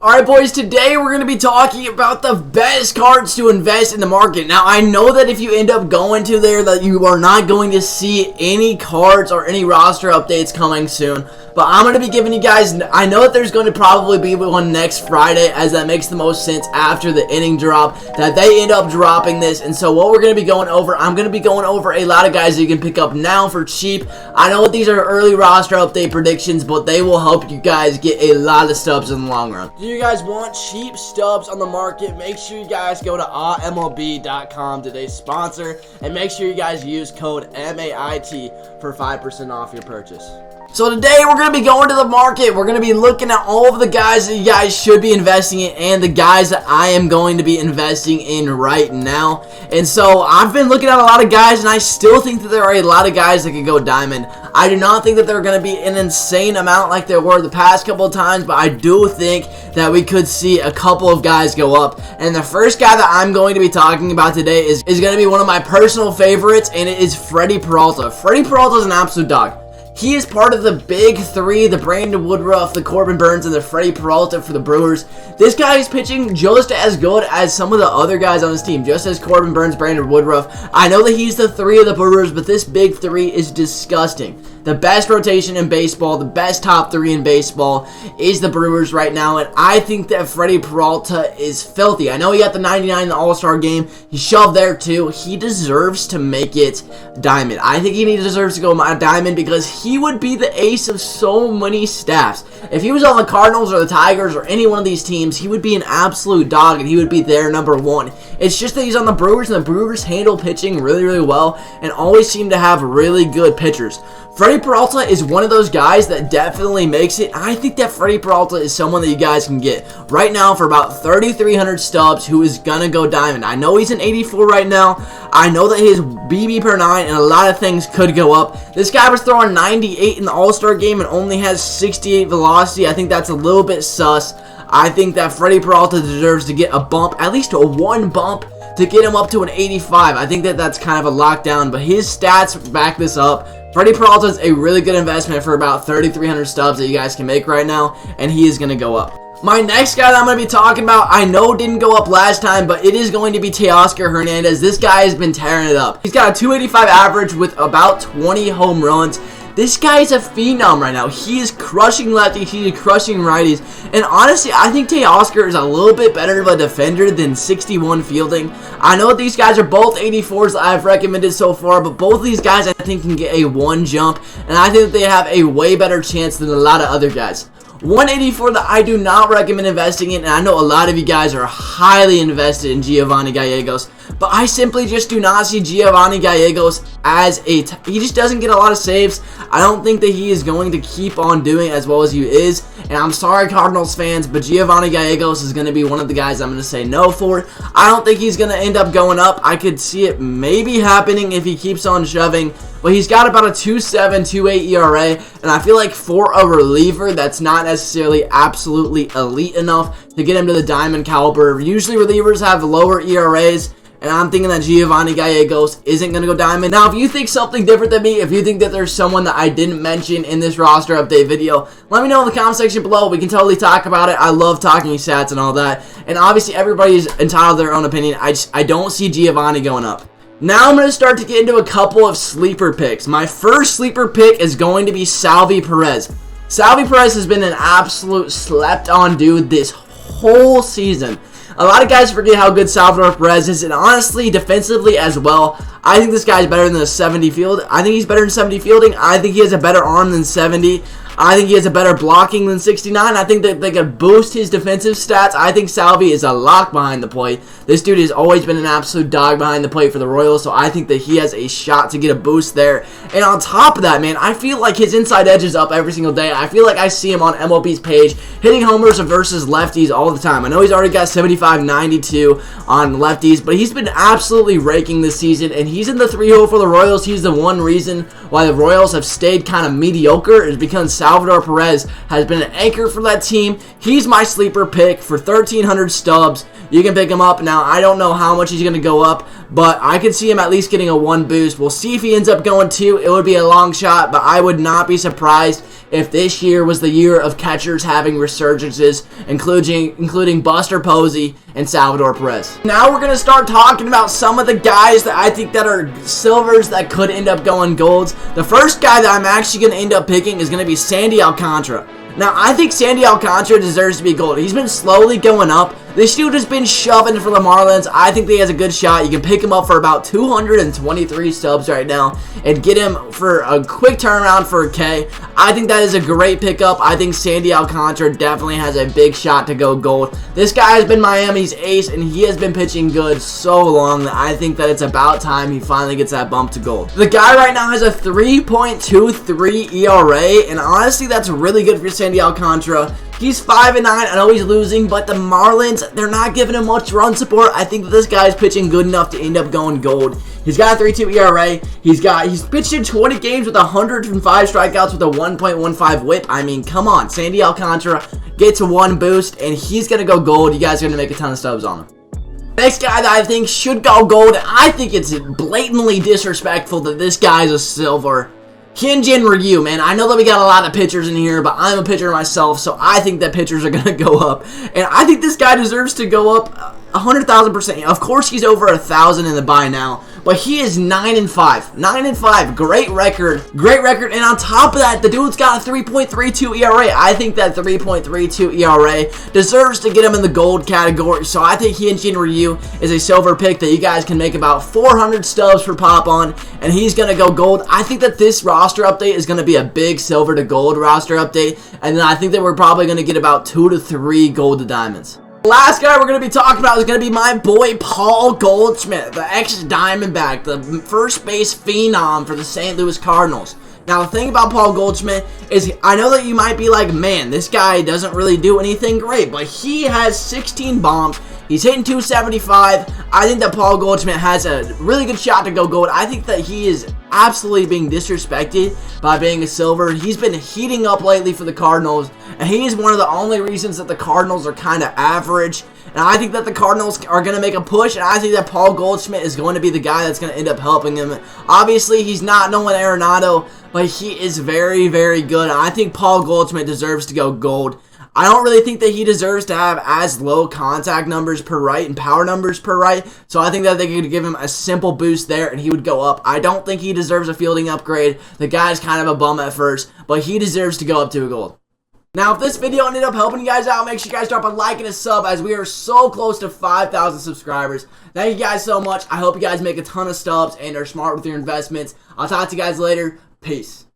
Alright boys, today we're going to be talking about the best cards to invest in the market. Now I know that if you end up going to there that you are not going to see any cards or any roster updates coming soon. But I'm going to be giving you guys, I know that there's going to probably be one next Friday, as that makes the most sense after the inning drop, that they end up dropping this. And so what we're going to be going over, I'm going to be going over a lot of guys that you can pick up now for cheap. I know these are early roster update predictions, but they will help you guys get a lot of stubs in the long run. Do you guys want cheap stubs on the market? Make sure you guys go to MLB.com, today's sponsor, and make sure you guys use code MAIT for 5% off your purchase. So today we're going to be going to the market. We're going to be looking at all of the guys that you guys should be investing in and the guys that I am going to be investing in right now. And so I've been looking at a lot of guys, and I still think that there are a lot of guys that could go diamond. I do not think that they're going to be an insane amount like there were the past couple of times, but I do think that we could see a couple of guys go up. And the first guy that I'm going to be talking about today is going to be one of my personal favorites, and it is Freddie Peralta. Freddie Peralta is an absolute dog. He is part of the big three, the Brandon Woodruff, the Corbin Burns, and the Freddie Peralta for the Brewers. This guy is pitching just as good as some of the other guys on his team, just as Corbin Burns, Brandon Woodruff. I know that he's the three of the Brewers, but this big three is disgusting. The best rotation in baseball, the best top three in baseball is the Brewers right now, and I think that Freddie Peralta is filthy. I know he got the 99 in the All-Star game. He shoved there too. He deserves to make it diamond. I think he deserves to go diamond because he would be the ace of so many staffs. If he was on the Cardinals or the Tigers or any one of these teams, he would be an absolute dog, and he would be their number one. It's just that he's on the Brewers, and the Brewers handle pitching really, really well and always seem to have really good pitchers. Freddie Peralta is one of those guys that definitely makes it. I think that Freddie Peralta is someone that you guys can get right now for about 3,300 stubs who is going to go diamond. I know he's an 84 right now. I know that his BB per 9 and a lot of things could go up. This guy was throwing 98 in the All-Star game and only has 68 velocity. I think that's a little bit sus. I think that Freddie Peralta deserves to get a bump, at least a one bump, to get him up to an 85. I think that that's kind of a lockdown, but his stats back this up. Freddie Peralta is a really good investment for about 3,300 stubs that you guys can make right now, and he is going to go up. My next guy that I'm going to be talking about, I know didn't go up last time, but it is going to be Teoscar Hernandez. This guy has been tearing it up. He's got a 285 average with about 20 home runs. This guy is a phenom right now. He is crushing lefties. He is crushing righties. And honestly, I think Teoscar is a little bit better of a defender than 61 fielding. I know these guys are both 84s that I've recommended so far, but both of these guys I think can get a one jump. And I think that they have a way better chance than a lot of other guys. 184 that I do not recommend investing in, and I know a lot of you guys are highly invested in Giovanni Gallegos, but I simply just do not see Giovanni Gallegos as he just doesn't get a lot of saves. I don't think that he is going to keep on doing as well as he is, and I'm sorry Cardinals fans, but Giovanni Gallegos is going to be one of the guys I'm going to say no for. I don't think he's going to end up going up. I could see it maybe happening if he keeps on shoving, but he's got about a 2.7, 2.8 ERA, and I feel like for a reliever that's not necessarily absolutely elite enough to get him to the diamond caliber. Usually relievers have lower ERAs, and I'm thinking that Giovanni Gallegos isn't going to go diamond. Now, if you think something different than me, if you think that there's someone that I didn't mention in this roster update video, let me know in the comment section below. We can totally talk about it. I love talking stats and all that. And obviously, everybody's entitled to their own opinion. I don't see Giovanni going up. Now I'm going to start to get into a couple of sleeper picks. My first sleeper pick is going to be Salvi Perez. Salvi Perez has been an absolute slept-on dude this whole season. A lot of guys forget how good Salvador Perez is, and honestly, defensively as well, I think this guy's better than the 70 field. I think he's better than 70 fielding. I think he has a better arm than 70. I think he has a better blocking than 69. I think that they could boost his defensive stats. I think Salvi is a lock behind the plate. This dude has always been an absolute dog behind the plate for the Royals, so I think that he has a shot to get a boost there. And on top of that, man, I feel like his inside edge is up every single day. I feel like I see him on MLB's page hitting homers versus lefties all the time. I know he's already got 75, 92 on lefties, but he's been absolutely raking this season, and he's in the 3-hole for the Royals. He's the one reason why the Royals have stayed kind of mediocre is because Salvador Perez has been an anchor for that team. He's my sleeper pick for 1,300 stubs. You can pick him up. Now, I don't know how much he's going to go up, but I could see him at least getting a 1 boost. We'll see if he ends up going 2. It would be a long shot, but I would not be surprised if this year was the year of catchers having resurgences, including Buster Posey and Salvador Perez. Now we're going to start talking about some of the guys that I think that are silvers that could end up going golds. The first guy that I'm actually going to end up picking is going to be Sandy Alcantara. Now, I think Sandy Alcantara deserves to be gold. He's been slowly going up. This dude has been shoving for the Marlins. I think that he has a good shot. You can pick him up for about 223 Stubs right now and get him for a quick turnaround for a K. I think that is a great pickup. I think Sandy Alcantara definitely has a big shot to go gold. This guy has been Miami's ace, and he has been pitching good so long that I think that it's about time he finally gets that bump to gold. The guy right now has a 3.23 ERA, and honestly, that's really good for Sandy Alcantara. He's 5-9. I know he's losing, but the Marlins, they're not giving him much run support. I think that this guy's pitching good enough to end up going gold. He's got a 3.2 ERA. He's pitched in 20 games with 105 strikeouts with a 1.15 whip. I mean, come on. Sandy Alcantara gets a 1 boost, and he's going to go gold. You guys are going to make a ton of Stubs on him. Next guy that I think should go gold, I think it's blatantly disrespectful that this guy's a silver. Hyun-Jin Ryu, man. I know that we got a lot of pitchers in here, but I'm a pitcher myself, so I think that pitchers are going to go up. And I think this guy deserves to go up 100,000%. Of course, he's over 1,000 in the buy now, but he is 9-5. 9-5. Great record. Great record. And on top of that, the dude's got a 3.32 ERA. I think that 3.32 ERA deserves to get him in the gold category. So I think Hyun-Jin Ryu is a silver pick that you guys can make about 400 Stubs for pop on, and he's going to go gold. I think that this roster update is going to be a big silver to gold roster update, and then I think that we're probably going to get about 2 to 3 gold to diamonds. The last guy we're going to be talking about is going to be my boy Paul Goldschmidt, the ex-Diamondback, the first base phenom for the St. Louis Cardinals. Now, the thing about Paul Goldschmidt is I know that you might be like, man, this guy doesn't really do anything great, but he has 16 bombs. He's hitting 275. I think that Paul Goldschmidt has a really good shot to go gold. I think that he is absolutely being disrespected by being a silver. He's been heating up lately for the Cardinals, and he is one of the only reasons that the Cardinals are kind of average. And I think that the Cardinals are going to make a push, and I think that Paul Goldschmidt is going to be the guy that's going to end up helping them. Obviously, he's not Nolan Arenado, but he is very, very good. And I think Paul Goldschmidt deserves to go gold. I don't really think that he deserves to have as low contact numbers per right and power numbers per right, so I think that they could give him a simple boost there and he would go up. I don't think he deserves a fielding upgrade. The guy's kind of a bum at first, but he deserves to go up to a gold. Now, if this video ended up helping you guys out, make sure you guys drop a like and a sub as we are so close to 5,000 subscribers. Thank you guys so much. I hope you guys make a ton of Stubs and are smart with your investments. I'll talk to you guys later. Peace.